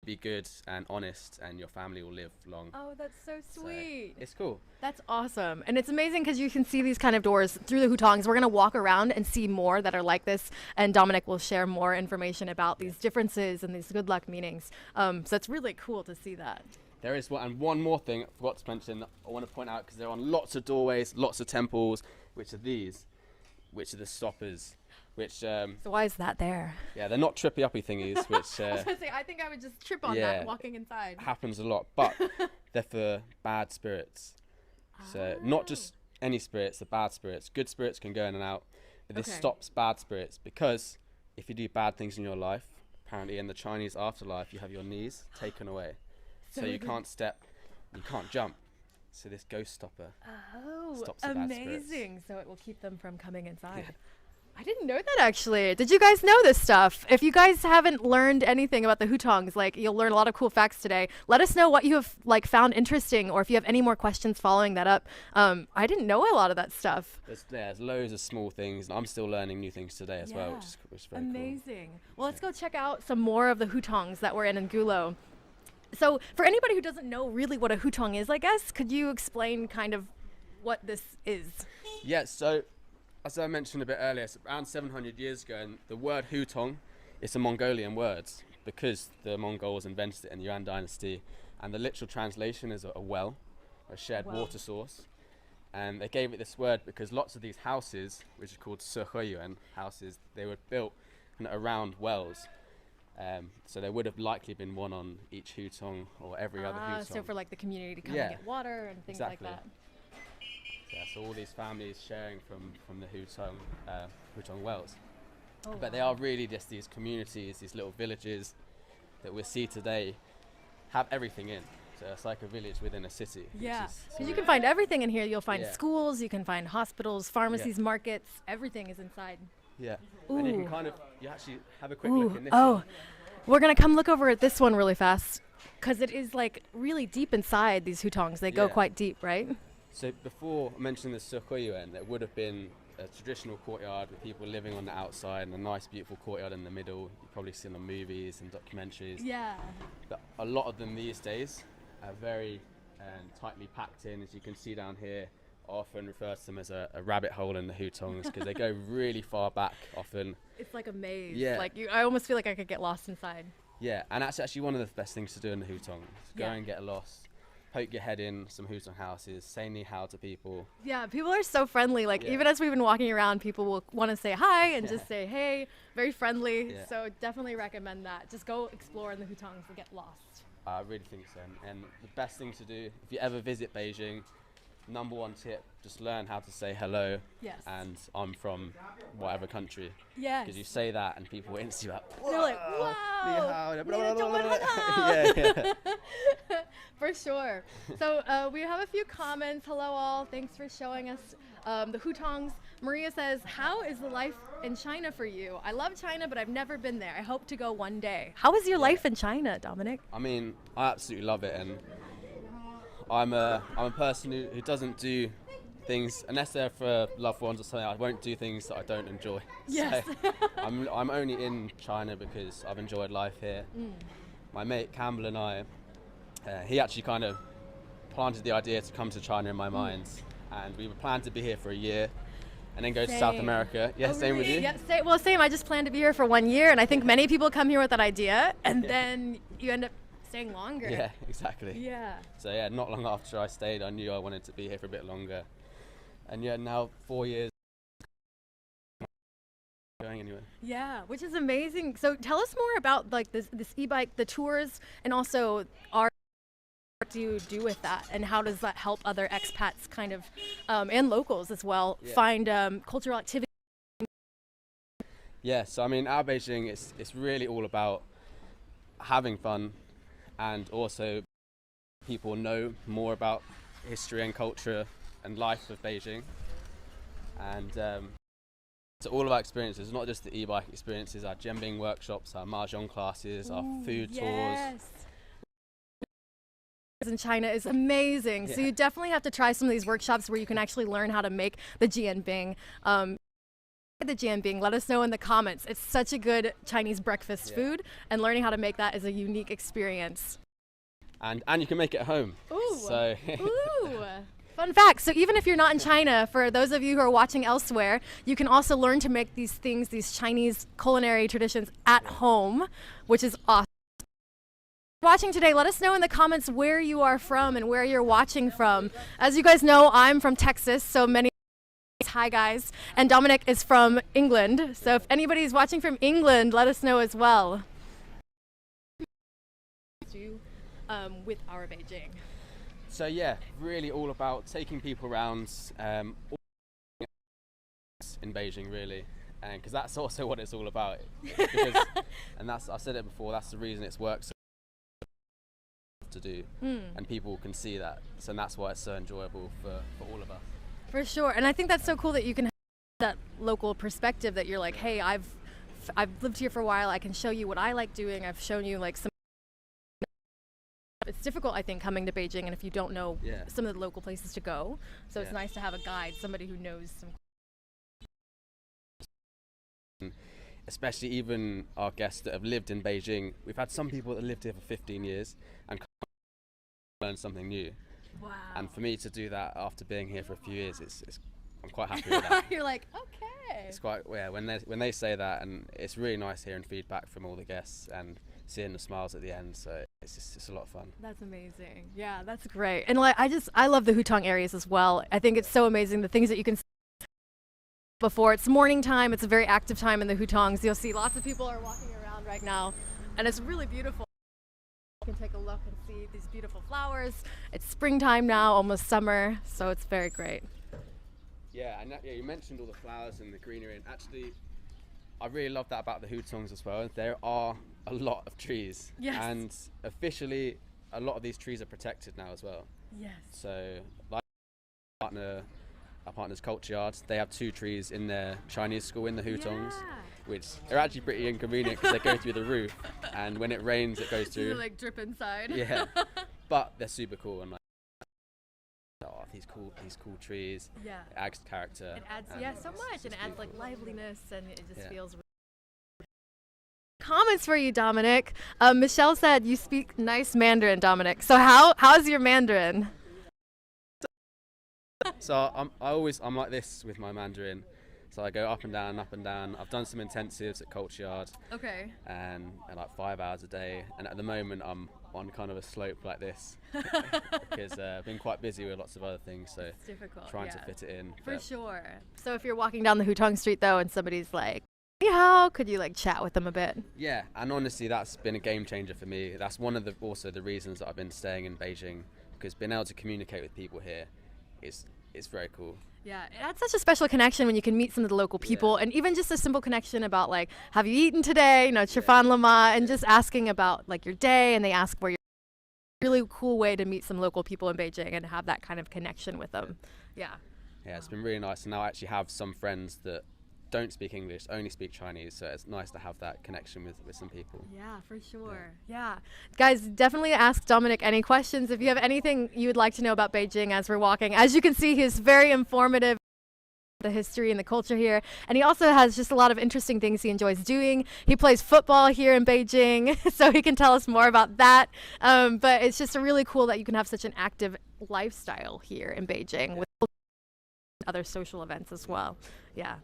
be good and honest, and your family will live long. Oh, that's so sweet. So it's cool. That's awesome. And it's amazing because you can see these kind of doors through the Hutongs. We're going to walk around and see more that are like this. And Dominic will share more information about these differences and these good luck meanings. So it's really cool to see that. There is one, and one more thing I forgot to mention I want to point out, because they're on lots of doorways, lots of temples, which are these, which are the stoppers, which... So why is that there? Yeah, they're not trippy-uppy thingies, which... I was going to say, I think I would just trip on that walking inside. Happens a lot, but they're for bad spirits. So not just any spirits, the bad spirits. Good spirits can go in and out, but this stops bad spirits, because if you do bad things in your life, apparently in the Chinese afterlife, you have your knees taken away. So you can't step, you can't jump. So this ghost stopper stops the bad spirits. Amazing. So it will keep them from coming inside. Yeah. I didn't know that, actually. Did you guys know this stuff? If you guys haven't learned anything about the Hutongs, like, you'll learn a lot of cool facts today. Let us know what you have found interesting, or if you have any more questions following that up. I didn't know a lot of that stuff. There's loads of small things, and I'm still learning new things today as well, which is very amazing. Cool. Well, let's go check out some more of the Hutongs that we're in Gulou. So for anybody who doesn't know really what a Hutong is, I guess, could you explain kind of what this is? Yeah, so as I mentioned a bit earlier, it's around 700 years ago, and the word Hutong is a Mongolian word because the Mongols invented it in the Yuan dynasty, and the literal translation is a well, a shared water source. And they gave it this word because lots of these houses, which are called Yuan houses, they were built around wells. So there would have likely been one on each Hutong or every other Hutong. So for like the community to come and get water and things like that. Yeah, so all these families sharing from the Hutong wells. But they are really just these communities, these little villages that we see today have everything in. So it's like a village within a city. Yeah, because you can find everything in here. You'll find schools, you can find hospitals, pharmacies, markets, everything is inside. Yeah, Ooh. And you actually have a quick look in this one. We're gonna come look over at this one really fast, because it is like really deep inside these Hutongs. They go quite deep, right? So before mentioning the Yuan, there would have been a traditional courtyard with people living on the outside and a nice beautiful courtyard in the middle. You've probably seen on movies and documentaries. Yeah. But a lot of them these days are very tightly packed in, as you can see down here. Often refers to them as a rabbit hole in the Hutongs because they go really far back often. It's like a maze. Yeah. Like I almost feel like I could get lost inside. Yeah, and that's actually one of the best things to do in the Hutongs. Go and get lost, poke your head in some Hutong houses, say ni hao to people. Yeah, people are so friendly. Like even as we've been walking around, people will want to say hi and just say hey. Very friendly. Yeah. So definitely recommend that. Just go explore in the Hutongs and get lost. I really think so. And the best thing to do if you ever visit Beijing, number one tip, just learn how to say hello. Yes. And I'm from whatever country. Yes. Because you say that and people instantly they're like, wow. Yeah. For sure. So we have a few comments. Hello all. Thanks for showing us the Hutongs. Maria says, how is the life in China for you? I love China, but I've never been there. I hope to go one day. How is your life in China, Dominic? I mean, I absolutely love it, and I'm a person who doesn't do things unless they're for loved ones or something. I won't do things that I don't enjoy. Yes. So I'm only in China because I've enjoyed life here. My mate Campbell and I, he actually kind of planted the idea to come to China in my mind, and we were planned to be here for a year and then go to South America. Yeah, same with you? Yeah, same. I just planned to be here for 1 year, and I think many people come here with that idea, and then you end up staying longer. Yeah, exactly. Yeah. So yeah, not long after I stayed, I knew I wanted to be here for a bit longer. And yeah, now 4 years going anywhere. Yeah, which is amazing. So tell us more about like this e-bike, the tours, and also what do you do with that, and how does that help other expats kind of and locals as well find cultural activity? Yeah, so I mean, our Beijing, it's really all about having fun, and also people know more about history and culture and life of Beijing. And so all of our experiences, not just the e-bike experiences, our jianbing workshops, our mahjong classes, our food tours. In China is amazing. So you definitely have to try some of these workshops where you can actually learn how to make the jianbing. the jianbing, let us know in the comments. It's such a good Chinese breakfast food, and learning how to make that is a unique experience. And you can make it at home. Ooh. So Ooh. Fun fact, so even if you're not in China, for those of you who are watching elsewhere, you can also learn to make these things, these Chinese culinary traditions at home, which is awesome. Watching today, let us know in the comments where you are from and where you're watching from. As you guys know, I'm from Texas, so many hi guys, and Dominic is from England, so if anybody's watching from England, let us know as well. With our Beijing. So yeah, really all about taking people around in Beijing, really, and because that's also what it's all about. Because, and that's, I've said it before, that's the reason it's worked so to do, and people can see that. So that's why it's so enjoyable for all of us. For sure, and I think that's so cool that you can have that local perspective. That you're like, hey, I've lived here for a while. I can show you what I like doing. I've shown you like some. It's difficult, I think, coming to Beijing, and if you don't know some of the local places to go, so it's nice to have a guide, somebody who knows some. Especially even our guests that have lived in Beijing, we've had some people that lived here for 15 years and learn something new. Wow. And for me to do that after being here for a few years, I'm quite happy with that. You're like, okay. It's quite, when they say that, and it's really nice hearing feedback from all the guests and seeing the smiles at the end, so it's a lot of fun. That's amazing. Yeah, that's great. And like I love the Hutong areas as well. I think it's so amazing the things that you can see before it's morning time. It's a very active time in the Hutongs. You'll see lots of people are walking around right now, and it's really beautiful. You can take a look and see these beautiful flowers. It's springtime now, almost summer, so it's very great. Yeah, and you mentioned all the flowers and the greenery, and actually I really love that about the Hutongs as well. There are a lot of trees, and officially a lot of these trees are protected now as well. Yes. So like our partner's culture yard, they have 2 trees in their Chinese school in the Hutongs, which are actually pretty inconvenient because they go through the roof, and when it rains it goes through. You like drip inside. Yeah, but they're super cool, and like, oh, these cool trees. Yeah. It adds character. It adds so much, and it adds like liveliness, and it just feels. Comments for you, Dominic. Michelle said you speak nice Mandarin, Dominic. So how's your Mandarin? So I'm like this with my Mandarin. So I go up and down, up and down. I've done some intensives at Culture Yard. Okay. And like 5 hours a day. And at the moment I'm on kind of a slope like this because I've been quite busy with lots of other things. So it's difficult. Trying to fit it in. For sure. So if you're walking down the Hutong Street though, and somebody's like, how could you like chat with them a bit? Yeah, and honestly that's been a game changer for me. That's one of the reasons that I've been staying in Beijing, because being able to communicate with people here is very cool. Yeah, it adds such a special connection when you can meet some of the local people, and even just a simple connection about like, have you eaten today? You know, Chifan Lama, and just asking about like your day, and they ask where you're. Really cool way to meet some local people in Beijing and have that kind of connection with them. Yeah, it's been really nice, and now I actually have some friends that don't speak English, only speak Chinese, so it's nice to have that connection with some people. Yeah, for sure. Yeah. Guys, definitely ask Dominic any questions if you have anything you would like to know about Beijing as we're walking. As you can see, he's very informative, the history and the culture here, and he also has just a lot of interesting things he enjoys doing. He plays football here in Beijing, so he can tell us more about that, but it's just really cool that you can have such an active lifestyle here in Beijing with other social events as well. Yeah,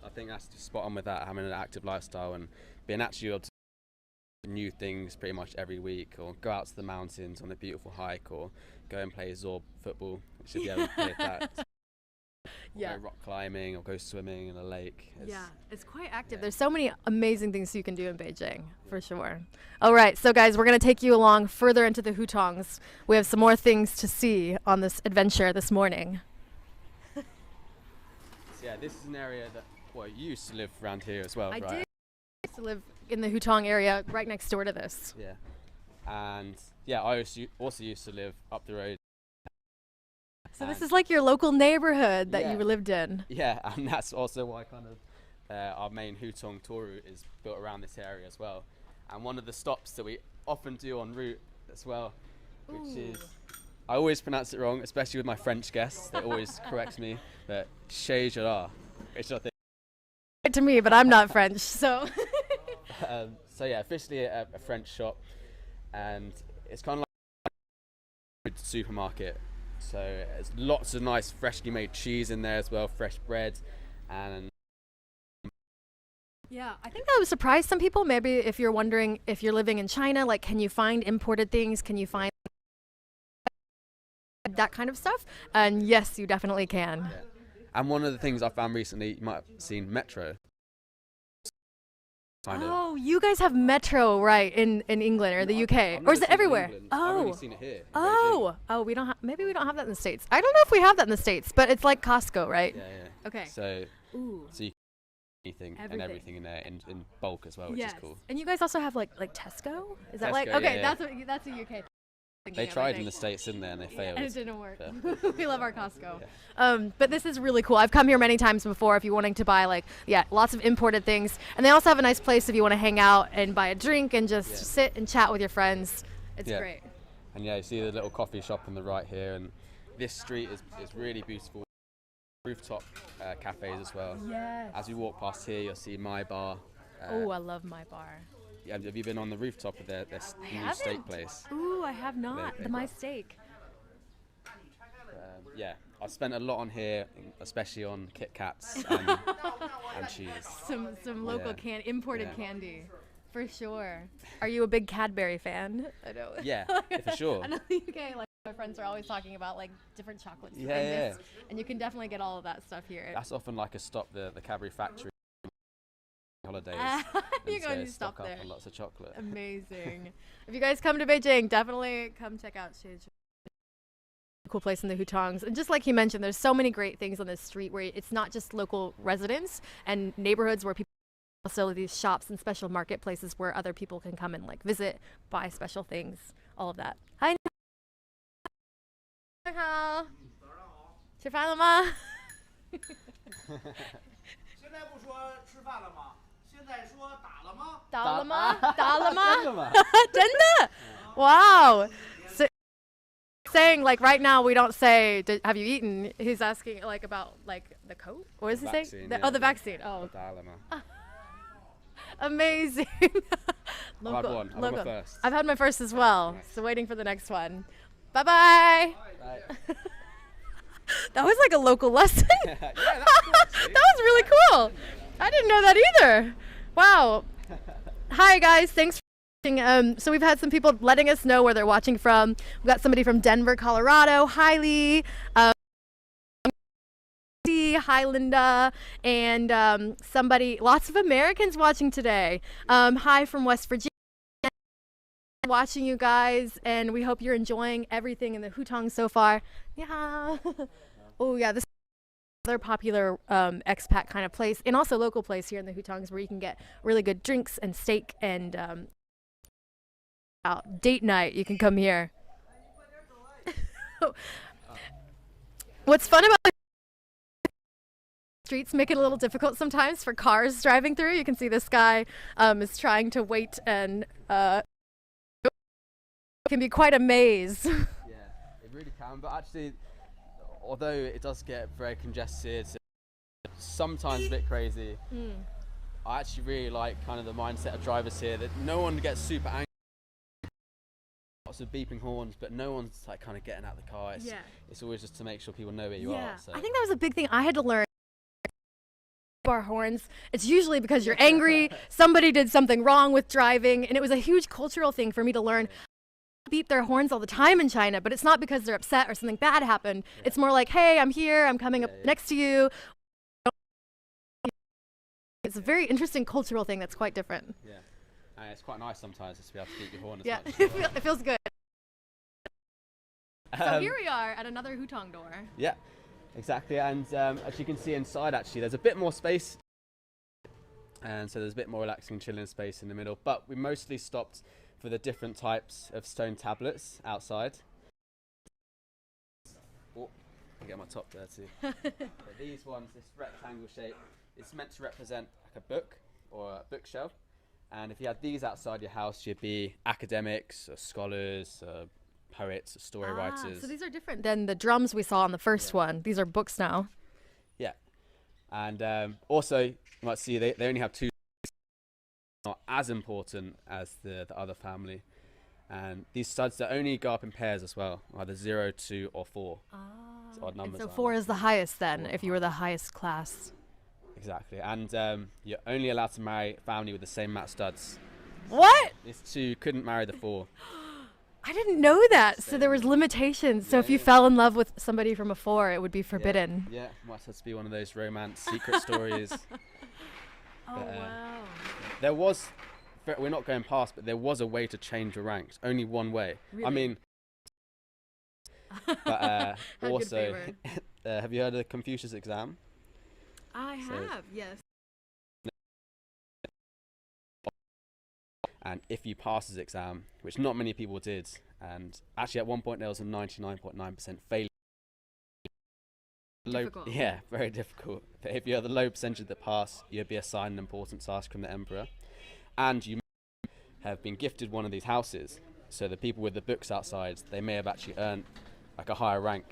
I think that's just spot on with that, having an active lifestyle and being actually able to do new things pretty much every week, or go out to the mountains on a beautiful hike, or go and play Zorb football, which if you ever played that. Go rock climbing or go swimming in a lake. It's quite active. There's so many amazing things you can do in Beijing, for sure. All right, so guys, we're going to take you along further into the Hutongs. We have some more things to see on this adventure this morning. Yeah, this is an area that, you used to live around here as well, right? I used to live in the Hutong area right next door to this. Yeah, and I also used to live up the road. So this is like your local neighborhood that you lived in. Yeah, and that's also why kind of our main Hutong tour route is built around this area as well. And one of the stops that we often do en route as well, which is, I always pronounce it wrong, especially with my French guests. They always correct me, but Chez Gerard, which I think to me, but I'm not French, so. So yeah, officially a French shop, and it's kind of like a supermarket. So there's lots of nice freshly made cheese in there as well, fresh bread, and Yeah, I think that would surprise some people. Maybe if you're wondering if you're living in China, like, can you find imported things? Can you find that kind of stuff? And yes, you definitely can. yeah. And one of the things I found recently, you might have seen Metro. Kind of. Oh, you guys have Metro, right, in England or the UK, I've or is never it seen it in everywhere? England. I've only Oh, seen it here. In oh, we don't have. Maybe we don't have that in the States. I don't know if we have that in the States, but it's like Costco, right? Beijing. Yeah. Okay. So Ooh. you anything and Everything. everything in there in bulk as well, which Yes. is cool. And you guys also have like Tesco? Is that like Tesco, okay? yeah, That's a UK. They tried in the States, didn't they, and they failed. And it didn't work. But- We love our Costco. Yeah. But this is really cool. I've come here many times before if you're wanting to buy lots of imported things. And they also have a nice place if you want to hang out and buy a drink and just sit and chat with your friends. It's Yeah. great. And yeah, you see the little coffee shop on the right here, and this street is really beautiful. Rooftop cafes as well. Yes. As we walk past here, you'll see My Bar. Oh, I love my bar. Have you been on the rooftop of their new steak place? Ooh, I have not. They- My steak. Yeah, I've spent a lot on here, especially on Kit Kats and cheese. Some local Yeah. imported Yeah. candy. For sure. Are you a big Cadbury fan? I know. Yeah, for sure. I know the UK, like my friends are always talking about like different chocolates Yeah, and yeah. this, and you can definitely get all of that stuff here. That's often like a stop, the Cadbury factory holidays. You're and going so to stop stock there. up on lots of chocolate. Amazing. If you guys come to Beijing, definitely come check out Shizhe. Cool place in the Hutongs. And just like he mentioned, there's so many great things on this street where it's not just local residents and neighborhoods where people also these shops and special marketplaces where other people can come and like visit, buy special things, all of that. Hi. 你好，吃饭了吗？现在不说吃饭了吗？现在说打了吗？打了吗？打了吗？真的吗？真的? Wow. So, saying like right now we don't say have you eaten? He's asking like about like the coat. What is he saying? Vaccine, The, yeah. oh, the vaccine. Oh, amazing. I've had one. I've had my first. I've had my first as well. So waiting for the next one. Bye bye. Right. That was like a local lesson. Yeah, that's cool, actually. That was really cool. I didn't know that either. Wow. Hi guys, thanks for watching. So we've had some people letting us know where they're watching from. We've got somebody from Denver, Colorado. Hi Lee. Hi Linda. And lots of Americans watching today. Hi from West Virginia. Watching you guys, and we hope you're enjoying everything in the Hutong so far. Yeah. Oh yeah, this is another popular expat kind of place, and also local place here in the Hutongs where you can get really good drinks and steak and date night. You can come here. What's fun about the streets make it a little difficult sometimes for cars driving through. You can see this guy is trying to wait and can be quite a maze. Yeah, it really can. But actually, although it does get very congested, sometimes a bit crazy, I actually really like kind of the mindset of drivers here that no one gets super angry. Lots of beeping horns, but no one's like kind of getting out of the car. It's always just to make sure people know where you are. So. I think that was a big thing I had to learn. Bar horns, it's usually because you're angry, somebody did something wrong with driving, and it was a huge cultural thing for me to learn. Beep their horns all the time in China, but it's not because they're upset or something bad happened. It's more like, hey, I'm here, I'm coming up next to you. It's a very interesting cultural thing that's quite different. Yeah, and it's quite nice sometimes just to be able to beep your horn as Yeah, much. it feels good. So here we are at another Hutong door. Yeah, exactly. And as you can see inside, actually, there's a bit more space. And so there's a bit more relaxing, chilling space in the middle. But we mostly stopped for the different types of stone tablets outside. Oh, I get my top there too. But these ones, this rectangle shape, it's meant to represent like a book or a bookshelf. And if you had these outside your house, you'd be academics, or scholars, poets, or story writers. So these are different than the drums we saw on the first one. These are books now. Yeah. And also, you might see they only have two, not as important as the other family. And these studs, they only go up in pairs as well, either 0, 2, or 4. It's odd numbers. So 4 is the highest then, if you were the highest class. Exactly. And you're only allowed to marry family with the same amount of studs. What? These 2 couldn't marry the 4. I didn't know that. So there was limitations. So if you fell in love with somebody from a 4, it would be forbidden. Yeah, might have to be one of those romance secret stories. Wow. There was, we're not going past, but there was a way to change your ranks. Only one way. Really? I mean, but also, have you heard of the Confucius exam? I have, yes. And if you pass this exam, which not many people did, and actually at one point there was a 99.9% failure. Difficult. Yeah, very difficult. But if you have the low percentage that pass, you'll be assigned an important task from the emperor. And you have been gifted one of these houses. So the people with the books outside, they may have actually earned like a higher rank.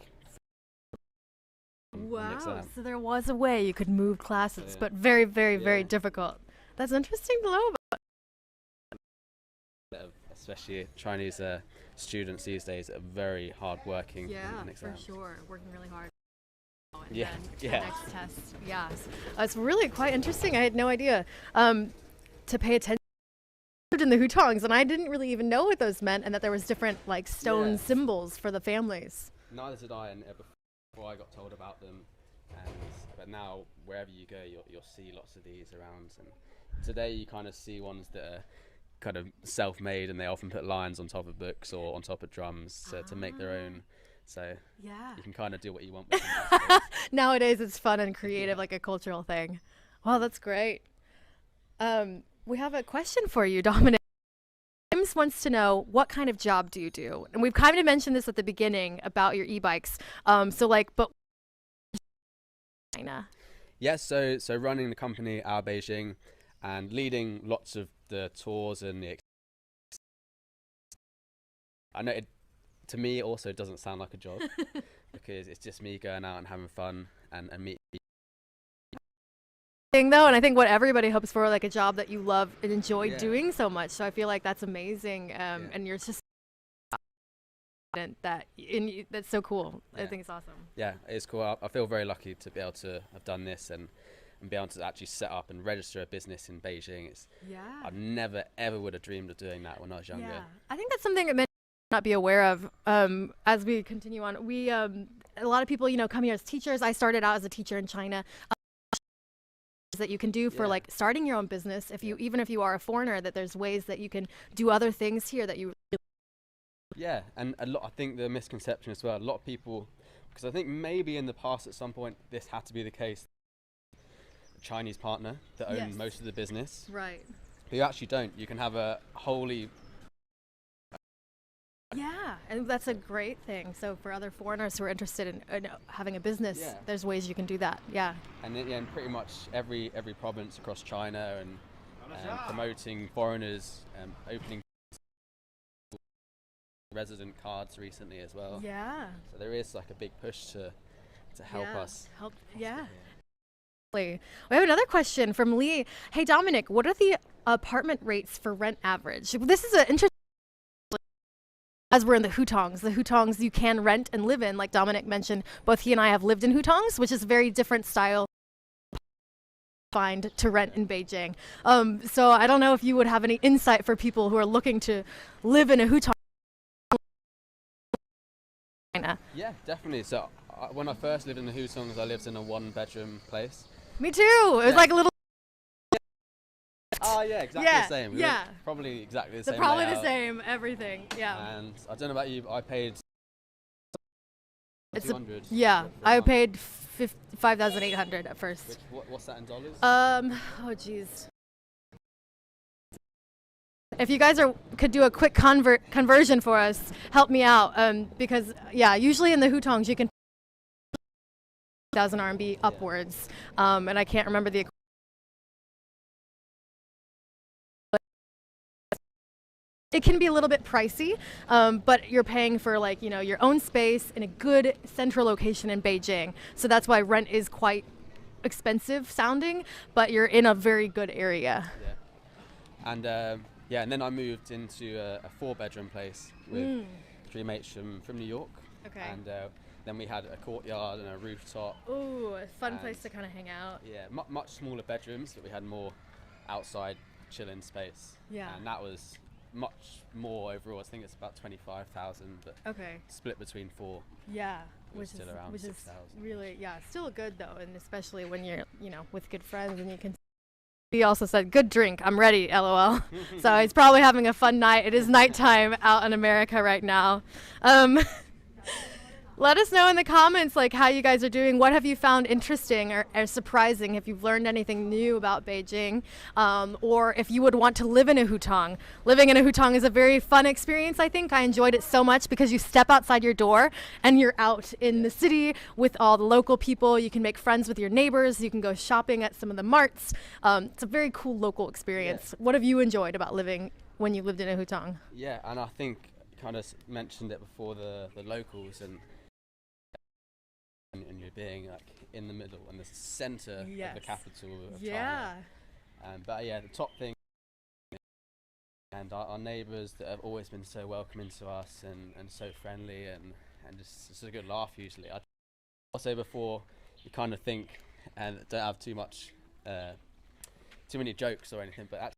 Wow, so there was a way you could move classes, but very, very, very difficult. That's interesting to know about. Especially Chinese students these days are very hard working. Yeah, in for exams. sure. Working really hard. And Yeah, then yeah. The next test. Yes. It's really quite interesting. I had no idea to pay attention. I lived in the Hutongs, and I didn't really even know what those meant, and that there was different like stone symbols for the families. Neither did I, and before I got told about them. But now wherever you go, you'll see lots of these around. And today you kind of see ones that are kind of self-made, and they often put lines on top of books or on top of drums to make their own. So you can kind of do what you want with them. Nowadays it's fun and creative, like a cultural thing. Wow, that's great. We have a question for you, Dominic. James wants to know, what kind of job do you do? And we've kind of mentioned this at the beginning about your e-bikes. But China. Yes, so running the company out of Beijing and leading lots of the tours and I know to me it also doesn't sound like a job because it's just me going out and having fun and meeting thing though, and I think what everybody hopes for, like a job that you love and enjoy doing so much. So I feel like that's amazing, and you're just that's so cool. I think it's awesome. Yeah, it's cool. I feel very lucky to be able to have done this and be able to actually set up and register a business in Beijing. I never ever would have dreamed of doing that when I was younger. Yeah, I think that's something that many not be aware of as we continue on. We a lot of people come here as teachers. I started out as a teacher in China. That you can do for like starting your own business, if you even if you are a foreigner, that there's ways that you can do other things here that you and I think the misconception as well, a lot of people, because I think maybe in the past at some point this had to be the case, a Chinese partner that owned most of the business, right? But you actually don't. You can have a wholly and that's a great thing. So for other foreigners who are interested in having a business, there's ways you can do that. And pretty much every province across China and promoting foreigners, opening resident cards recently as well. So there is like a big push to help us. We have another question from Lee. Hey Dominic, what are the apartment rates for rent average? This is an interesting. As we're in the Hutongs you can rent and live in, like Dominic mentioned. Both he and I have lived in Hutongs, which is a very different style find to rent in Beijing. So I don't know if you would have any insight for people who are looking to live in a Hutong. Yeah, definitely. So when I first lived in the Hutongs, I lived in a 1-bedroom place. Me too. It was like a little. Oh yeah, exactly the same. We probably exactly the same. Probably layout. the same, everything. Yeah. And I don't know about you, but I paid. It's 200. I paid 5,800 at first. What's that in dollars? Oh geez. If you guys could do a quick conversion for us, help me out. Because usually in the Hutongs you can 1,000 RMB upwards, and I can't remember the. It can be a little bit pricey, but you're paying for your own space in a good central location in Beijing. So that's why rent is quite expensive sounding, but you're in a very good area. Yeah. And and then I moved into a 4-bedroom place with 3 mates from New York. Okay. And then we had a courtyard and a rooftop. Ooh, a fun place to kind of hang out. Yeah, much smaller bedrooms, but we had more outside chilling space. Yeah. And that was much more overall. I think it's about 25,000, but split between 4. Yeah, which is still around 6,000. Really, still good though, and especially when you're, with good friends and you can. He also said, "Good drink. I'm ready." LOL. So he's probably having a fun night. It is nighttime out in America right now. Let us know in the comments how you guys are doing. What have you found interesting or surprising? If you've learned anything new about Beijing, or if you would want to live in a hutong. Living in a hutong is a very fun experience, I think. I enjoyed it so much because you step outside your door and you're out in the city with all the local people. You can make friends with your neighbors. You can go shopping at some of the marts. It's a very cool local experience. What have you enjoyed about living when you lived in a hutong? Yeah, and I think kind of mentioned it before, the locals and you're being in the middle and the center of the capital of China. But the top thing, and our neighbors that have always been so welcoming to us and so friendly and just a good laugh usually. Also before you kind of think and don't have too many jokes or anything, but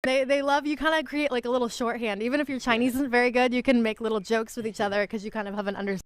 They love you. Kind of create a little shorthand. Even if your Chinese isn't very good, you can make little jokes with each other because you kind of have an understanding.